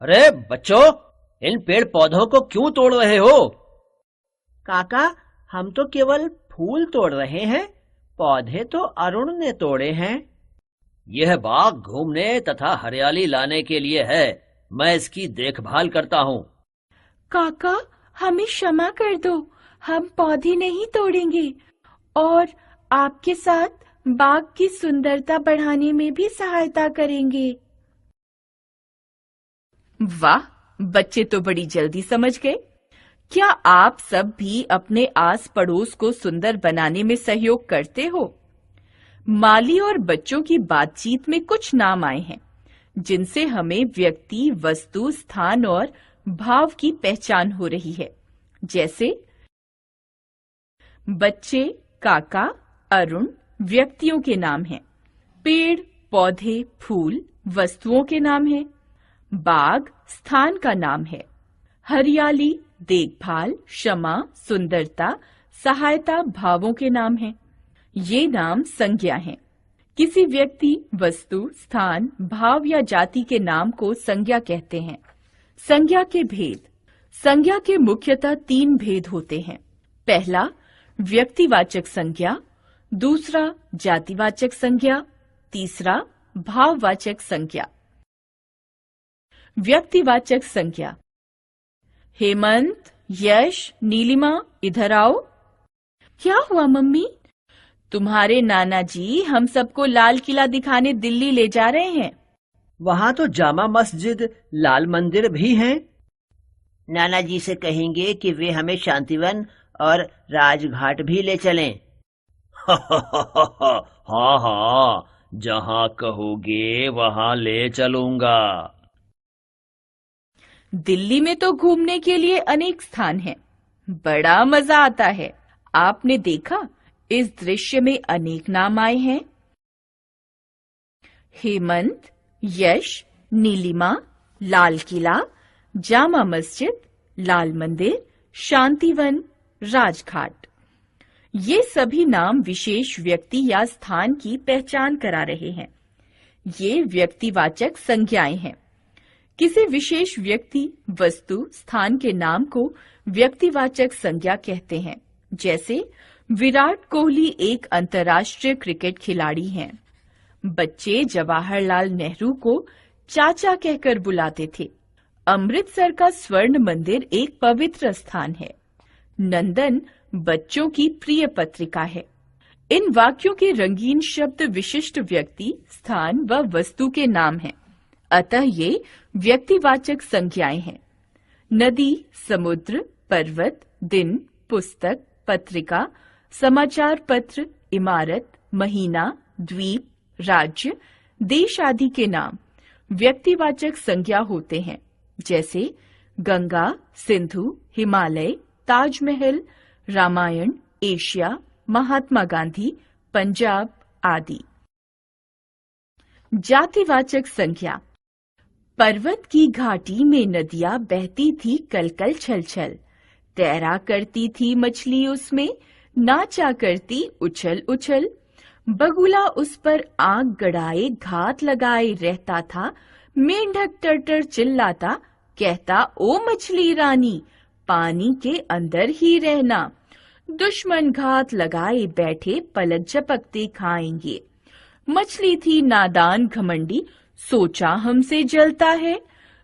अरे बच्चों, इन पेड़ पौधों को क्यों तोड़ रहे हो? काका, हम तो केवल फूल तोड़ रहे हैं, पौधे तो अरुण ने तोड़े हैं। यह बाग घूमने तथा हरियाली लाने के लिए है। मैं इसकी देखभाल करता हूँ। काका, हमें क्षमा कर दो, हम पौधे नहीं तोड़ेंगे और आपके साथ बाग की सुंदरता बढ़ाने में भी सहायता करेंगे। वाह, बच्चे तो बड़ी जल्दी समझ गए। क्या आप सब भी अपने आस पड़ोस को सुंदर बनाने में सहयोग करते हो? माली और बच्चों की बातचीत में कुछ नाम आए हैं जिनसे हमें व्यक्ति, वस्तु, स्थान और भाव की पहचान हो रही है। जैसे बच्चे, काका, अरुण व्यक्तियों के नाम हैं। पेड़, पौधे, फूल वस्तुओं के नाम हैं। बाग स्थान का नाम है। हरियाली, देखभाल, क्षमा, सुंदरता, सहायता भावों के नाम हैं। ये नाम संज्ञा हैं। किसी व्यक्ति, वस्तु, स्थान, भाव या जाति के नाम को संज्ञा कहते हैं। संज्ञा के भेद। संज्ञा के मुख्यतः 3 भेद होते हैं। पहला, व्यक्तिवाचक संज्ञा। दूसरा, जातिवाचक संज्ञा। तीसरा, भाववाचक संज्ञा। व्यक्तिवाचक संज्ञा। हेमंत, यश, नीलिमा, इधर आओ। क्या हुआ मम्मी? तुम्हारे नाना जी हम सबको लाल किला दिखाने दिल्ली ले जा रहे हैं। वहां तो जामा मस्जिद, लाल मंदिर भी हैं। नाना जी से कहेंगे कि वे हमें शांतिवन और राजघाट भी ले चलें। हाँ हाँ, जहाँ कहोगे वहाँ ले चलूंगा। दिल्ली में तो घूमने के लिए अनेक स्थान हैं। बड़ा मजा आता है। आपने देखा, इस दृश्य में अनेक नाम आए हैं। हेमंत, यश, नीलिमा, लाल किला, जामा मस्जिद, लाल मंदिर, शांतिवन, राजघाट। ये सभी नाम विशेष व्यक्ति या स्थान की पहचान करा रहे हैं। ये व्यक्तिवाचक संज्ञाएं हैं। किसी विशेष व्यक्ति, वस्तु, स्थान के नाम को व्यक्तिवाचक संज्ञा कहते हैं। जैसे विराट कोहली एक अंतर्राष्ट्रीय क्रिकेट खिलाड़ी हैं। बच्चे जवाहरलाल नेहरू को चाचा कहकर बुलाते थे। अमृतसर का स्वर्ण मंदिर एक पवित्र स्थान है। नंदन बच्चों की प्रिय पत्रिका है। इन वाक्यों के रंगीन शब्द विशिष्ट व्यक्ति, स्थान व वस्तु के नाम हैं। अतः ये व्यक्तिवाचक संज्ञाएं हैं। नदी, समुद्र, पर्वत, दिन, पुस्तक, पत्रिका, समाचार पत्र, इमारत, महीना, द्वीप, राज्य, देश आदि के नाम व्यक्तिवाचक संज्ञा होते हैं। जैसे गंगा, सिंधु, हिमालय, ताजमहल, रामायण, एशिया, महात्मा गांधी, पंजाब आदि। जातिवाचक संज्ञा। पर्वत की घाटी में नदियां बहती थी कलकल छलछल, तैरा करती थी मछली उसमें, नाचा करती उछल उछल। बगुला उस पर आग गड़ाए घात लगाए रहता था, मेंढक टर्टर चिल्लाता, कहता ओ मछली रानी, पानी के अंदर ही रहना। दुश्मन घात लगाए बैठे, पलक झपकते खाएंगे। मछली थी नादान घमंडी, सोचा हमसे जलता है।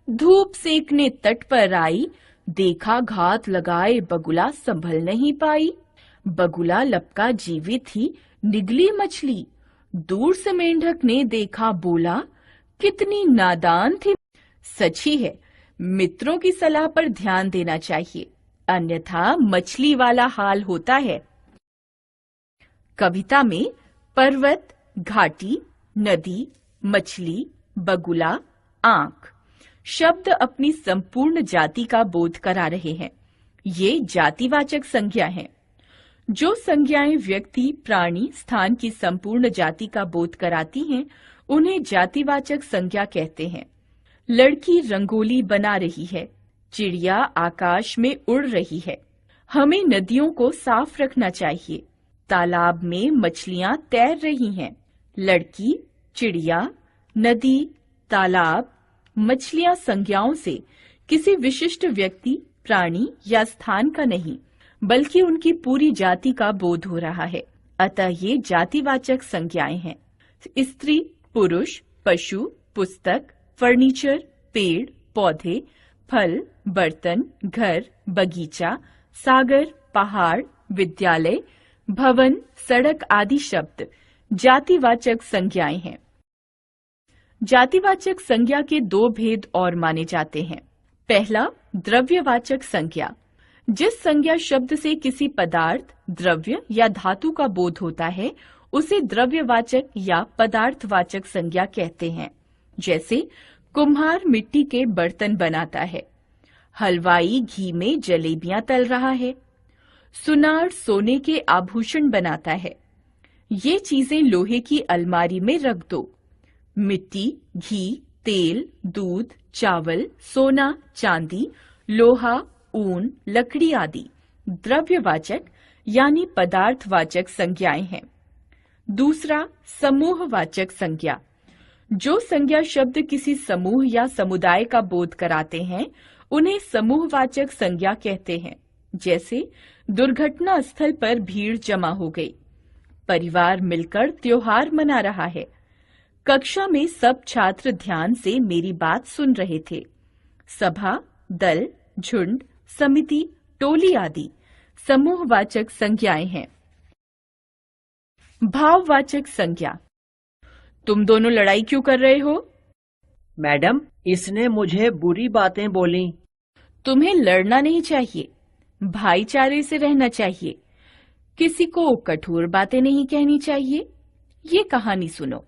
धूप सेकने तट पर आई, देखा घात लगाए बगुला संभल नहीं पाई। बगुला लपका जीवित थी, निगली मछली। दूर से मेंढक ने देखा, बोला कितनी नादान थी। सच ही है, मित्रों की सलाह पर ध्यान देना चाहिए, अन्यथा मछली वाला हाल होता है। कविता में पर्वत, घाटी, नदी, मछली, बगुला, आंख शब्द अपनी संपूर्ण जाति का बोध करा रहे हैं। ये जातिवाचक संज्ञा हैं। जो संज्ञाएं व्यक्ति, प्राणी, स्थान की संपूर्ण जाति का बोध कराती हैं, उन्हें जातिवाचक संज्ञा कहते हैं। लड़की रंगोली बना रही है, चिड़िया आकाश में उड़ रही है। हमें नदियों को साफ रखना चाहिए। तालाब में मछलियां तैर रही हैं। लड़की, चिड़िया, नदी, तालाब, मछलियां संज्ञाओं से किसी विशिष्ट व्यक्ति, प्राणी या स्थान का नहीं, बल्कि उनकी पूरी जाति का बोध हो रहा है। अतः ये जातिवाचक संज्ञाएं हैं। स्त्री, पुरुष, पशु, पुस्तक, फर्नीचर, पेड़, पौधे, फल, बर्तन, घर, बगीचा, सागर, पहाड़, विद्यालय, भवन, सड़क आदि शब्द जातिवाचक संज्ञाएं हैं। जातिवाचक संज्ञा के दो भेद और माने जाते हैं। पहला, द्रव्यवाचक संज्ञा। जिस संज्ञा शब्द से किसी पदार्थ, द्रव्य या धातु का बोध होता है, उसे द्रव्यवाचक या पदार्थवाचक संज्ञा कहते हैं। जैसे कुम्हार मिट्टी के बर्तन बनाता है, हलवाई घी में जलेबियां तल रहा है, सुनार सोने के आभूषण बनाता है। ये चीजें लोहे की अलमारी में रख दो। मिट्टी, घी, तेल, दूध, चावल, सोना, चांदी, लोहा, ऊन, लकड़ी आदि द्रव्यवाचक यानी पदार्थवाचक संज्ञाएं हैं। दूसरा, समूहवाचक संज्ञा। जो संज्ञा शब्द किसी समूह या समुदाय का बोध कराते हैं, उन्हें समूहवाचक संज्ञा कहते हैं। जैसे दुर्घटना स्थल पर भीड़ जमा हो गई, परिवार मिलकर त्योहार मना रहा है, कक्षा में सब छात्र ध्यान से मेरी बात सुन रहे थे। सभा, दल, झुंड, समिति, टोली आदि समूहवाचक संज्ञाएं हैं। भाववाचक संज्ञा। तुम दोनों लड़ाई क्यों कर रहे हो? मैडम, इसने मुझे बुरी बातें बोली। तुम्हें लड़ना नहीं चाहिए, भाईचारे से रहना चाहिए, किसी को कठोर बातें नहीं कहनी चाहिए। ये कहानी सुनो।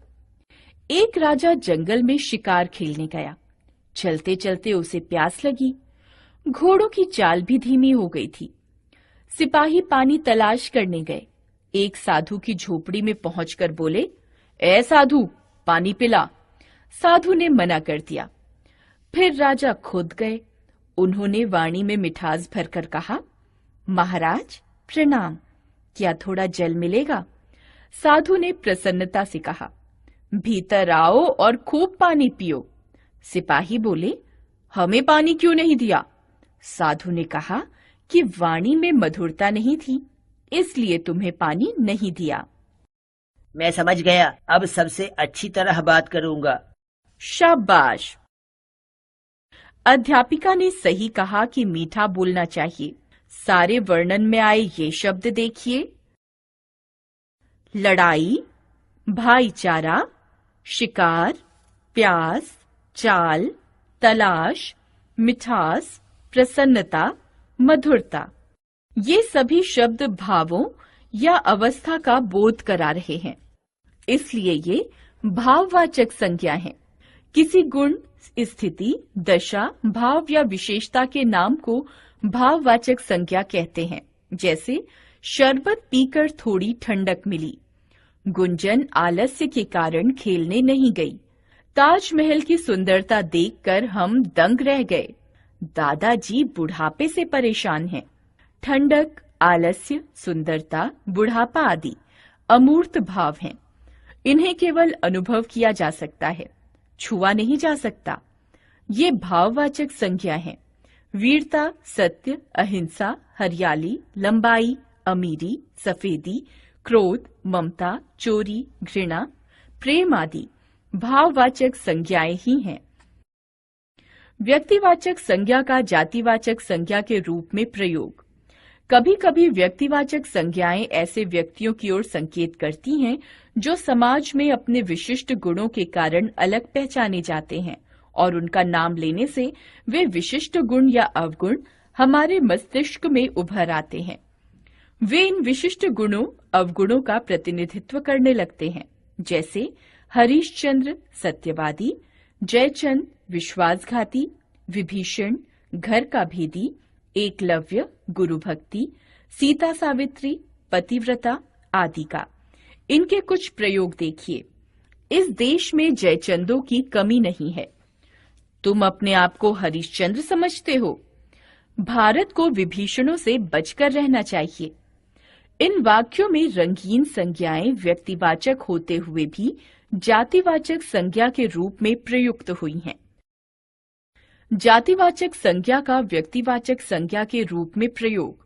एक राजा जंगल में शिकार खेलने गया। चलते चलते उसे प्यास लगी। घोड़ों की चाल भी धीमी हो गई थी। सिपाही पानी तलाश करने गए। एक साधु की झोपड़ी में पहुंचकर बोले, ए साधु, पानी पिला। साधु ने मना कर दिया। फिर राजा खुद गए। उन्होंने वाणी में मिठास भरकर कहा, महाराज प्रणाम, क्या थोड़ा जल मिलेगा? साधु ने प्रसन्नता से कहा, भीतर आओ और खूब पानी पियो। सिपाही बोले, हमें पानी क्यों नहीं दिया? साधु ने कहा कि वाणी में मधुरता नहीं थी, इसलिए तुम्हें पानी नहीं दिया। मैं समझ गया, अब सबसे अच्छी तरह बात करूंगा। शाबाश। अध्यापिका ने सही कहा कि मीठा बोलना चाहिए। सारे वर्णन में आए ये शब्द देखिए: लड़ाई, भाईचारा, शिकार, प्यास, चाल, तलाश, मिठास, प्रसन्नता, मधुरता। ये सभी शब्द भावों या अवस्था का बोध करा रहे हैं, इसलिए ये भाववाचक संज्ञा हैं। किसी गुण, स्थिति, दशा, भाव या विशेषता के नाम को भाववाचक संज्ञा कहते हैं। जैसे शरबत पीकर थोड़ी ठंडक मिली, गुंजन आलस्य के कारण खेलने नहीं गई, ताजमहल की सुंदरता देखकर हम दंग रह गए, दादाजी बुढ़ापे से परेशान हैं। ठंडक, आलस्य, सुंदरता, बुढ़ापा आदि अमूर्त भाव हैं। इन्हें केवल अनुभव किया जा सकता है, छुआ नहीं जा सकता। ये भाववाचक संज्ञा हैं। वीरता, सत्य, अहिंसा, हरियाली, लंबाई, अमीरी, सफेदी, क्रोध, ममता, चोरी, घृणा, प्रेम आदि भाववाचक संज्ञाएं ही हैं। व्यक्तिवाचक संज्ञा का जातिवाचक संज्ञा के रूप में प्रयोग। कभी कभी व्यक्तिवाचक संज्ञाएं ऐसे व्यक्तियों की ओर संकेत करती हैं जो समाज में अपने विशिष्ट गुणों के कारण अलग पहचाने जाते हैं, और उनका नाम लेने से वे विशिष्ट गुण या अवगुण हमारे मस्तिष्क में उभर आते हैं। वे इन विशिष्ट गुणों, अवगुणों का प्रतिनिधित्व करने लगते हैं। जैसे हरिश्चंद्र सत्यवादी, जयचंद विश्वासघाती, विभीषण घर का भेदी, एकलव्य गुरु भक्ति, सीता सावित्री पतिव्रता आदि का। इनके कुछ प्रयोग देखिए। इस देश में जयचंदों की कमी नहीं है। तुम अपने आप को हरिश्चंद्र समझते हो। भारत को विभीषणों से बचकर रहना चाहिए। इन वाक्यों में रंगीन संज्ञाएं व्यक्तिवाचक होते हुए भी जातिवाचक संज्ञा के रूप में प्रयुक्त हुई हैं। जातिवाचक संज्ञा का व्यक्तिवाचक संज्ञा के रूप में प्रयोग।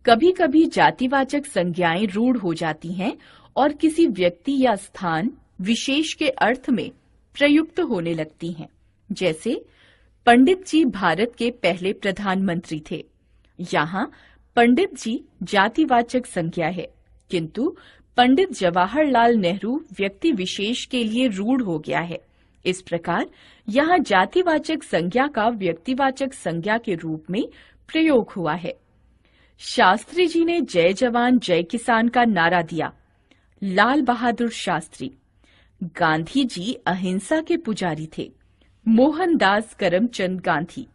कभी कभी जातिवाचक संज्ञाएं रूढ़ हो जाती हैं और किसी व्यक्ति या स्थान विशेष के अर्थ में प्रयुक्त होने लगती हैं। जैसे पंडित जी भारत के पहले प्रधानमंत्री थे। यहाँ पंडित जी जातिवाचक संज्ञा है, किंतु पंडित जवाहरलाल नेहरू व्यक्ति विशेष के लिए रूढ़ हो गया है। इस प्रकार यहाँ जातिवाचक संज्ञा का व्यक्तिवाचक संज्ञा के रूप में प्रयोग हुआ है। शास्त्री जी ने जय जवान जय किसान का नारा दिया। लाल बहादुर शास्त्री। गांधी जी अहिंसा के पुजारी थे। मोहनदास करमचंद गांधी।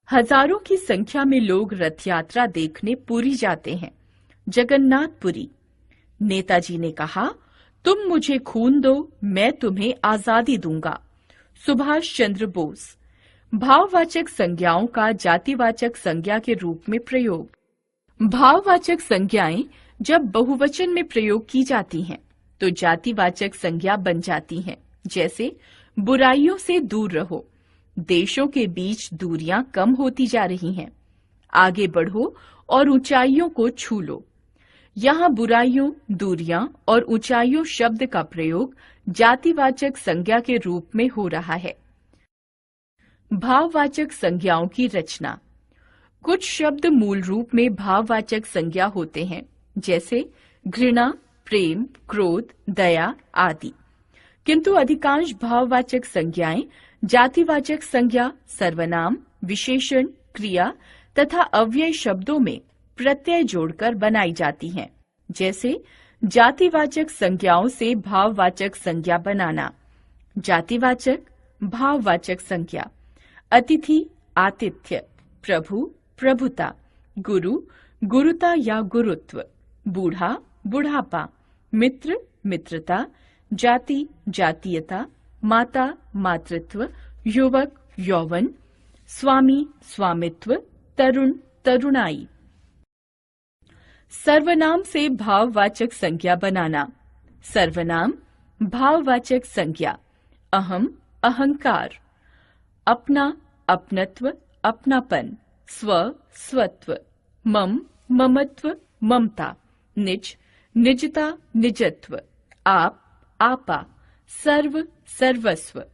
हजारों की संख्या में लोग रथ यात्रा देखने पुरी जाते हैं। जगन्नाथपुरी। नेताजी ने कहा, तुम मुझे खून दो, मैं तुम्हें आजादी दूंगा। सुभाष चंद्र बोस। भाववाचक संज्ञाओं का जातिवाचक संज्ञा के रूप में प्रयोग। भाववाचक संज्ञाएं जब बहुवचन में प्रयोग की जाती हैं, तो जातिवाचक संज्ञा बन जाती हैं। जैसे बुराइयों से दूर रहो, देशों के बीच दूरियां कम होती जा रही हैं। आगे बढ़ो और ऊंचाइयों को छू लो। यहाँ बुराइयों, दूरियां और ऊंचाइयों शब्द का प्रयोग जातिवाचक संज्ञा के रूप में हो रहा है। भाववाचक संज्ञाओं की रचना। कुछ शब्द मूल रूप में भाववाचक संज्ञा होते हैं, जैसे घृणा, प्रेम, क्रोध, दया आदि। किंतु अधिकांश भाववाचक संज्ञाएं जातिवाचक संज्ञा, सर्वनाम, विशेषण, क्रिया तथा अव्यय शब्दों में प्रत्यय जोड़कर बनाई जाती हैं। जैसे जातिवाचक संज्ञाओं से भाववाचक संज्ञा बनाना। जातिवाचक, भाववाचक संज्ञा। अतिथि, आतिथ्य। प्रभु, प्रभुता। गुरु, गुरुता या गुरुत्व। बूढ़ा, बुढ़ापा। मित्र, मित्रता। जाति, जातीयता। माता, मातृत्व। युवक, यौवन। स्वामी, स्वामित्व। तरुण, तरुणाई। सर्वनाम से भाववाचक संज्ञा बनाना। सर्वनाम, भाववाचक संज्ञा। अहम, अहंकार। अपना, अपनत्व, अपनापन। स्व, स्वत्व। मम, ममत्व, ममता। निज, निजता, निजत्व। आप, आपा। सर्व, सर्वस्व।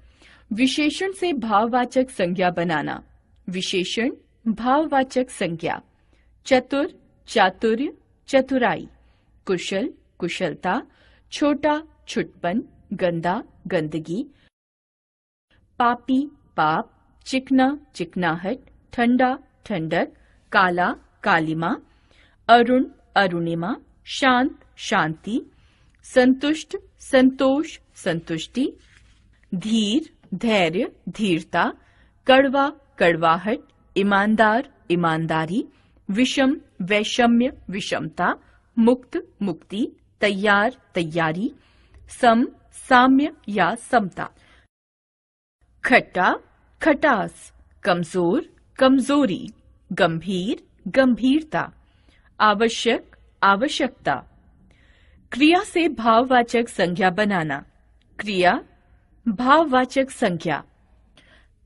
विशेषण से भाववाचक संज्ञा बनाना। विशेषण, भाववाचक संज्ञा। चतुर, चातुर्य, चतुराई। कुशल, कुशलता। छोटा, छुटपन। गंदा, गंदगी। पापी, पाप। चिकना, चिकनाहट। ठंडा, ठंडक। काला, कालिमा। अरुण, अरुणिमा। शांत, शांति। संतुष्ट, संतोष, संतुष्टि। धीर, धैर्य, धीरता। कड़वा, कड़वाहट। ईमानदार, ईमानदारी। विषम, वैषम्य, विषमता। मुक्त, मुक्ति। तैयार, तैयारी। सम, साम्य या समता। खट्टा, खटास। कमजोर, कमजोरी। गंभीर, गंभीरता। आवश्यक, आवश्यकता। क्रिया से भाववाचक संज्ञा बनाना। क्रिया, भाववाचक संज्ञा।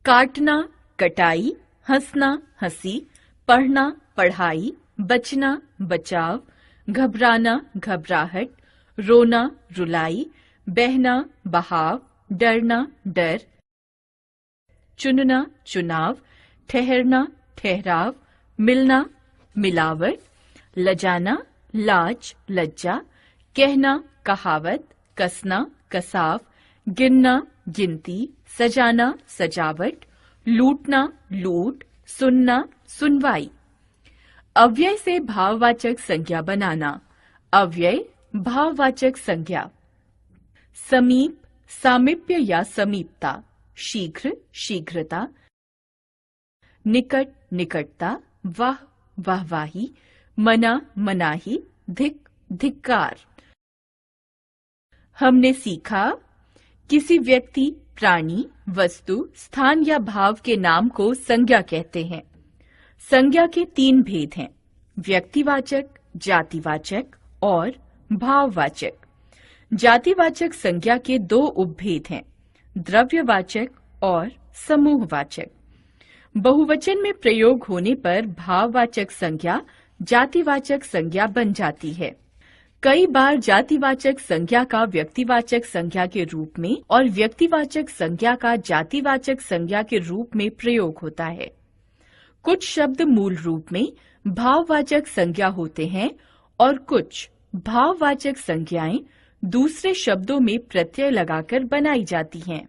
काटना, कटाई। हंसना, हंसी। पढ़ना, पढ़ाई। बचना, बचाव। घबराना, घबराहट। रोना, रुलाई। बहना, बहाव। डरना, डर। चुनना, चुनाव। ठहरना, ठहराव। मिलना, मिलावट। लजाना, लाज, लज्जा। कहना, कहावत। कसना, कसाव। गिनना, गिनती। सजाना, सजावट। लूटना, लूट। सुनना, सुनवाई। अव्यय से भाववाचक संज्ञा बनाना। अव्यय, भाववाचक संज्ञा। समीप, सामीप्य या समीपता। शीघ्र, शीघ्रता। निकट, निकटता। वाह, वाहवाही। मना, मनाही। धिक, धिक्कार। हमने सीखा, किसी व्यक्ति, प्राणी, वस्तु, स्थान या भाव के नाम को संज्ञा कहते हैं। संज्ञा के 3 भेद हैं, व्यक्तिवाचक, जातिवाचक और भाववाचक। जातिवाचक संज्ञा के 2 उपभेद हैं, द्रव्यवाचक और समूहवाचक। बहुवचन में प्रयोग होने पर भाववाचक संज्ञा जातिवाचक संज्ञा बन जाती है। कई बार जातिवाचक संज्ञा का व्यक्तिवाचक संज्ञा के रूप में और व्यक्तिवाचक संज्ञा का जातिवाचक संज्ञा के रूप में प्रयोग होता है। कुछ शब्द मूल रूप में भाववाचक संज्ञा होते हैं और कुछ भाववाचक संज्ञाएं दूसरे शब्दों में प्रत्यय लगाकर बनाई जाती हैं।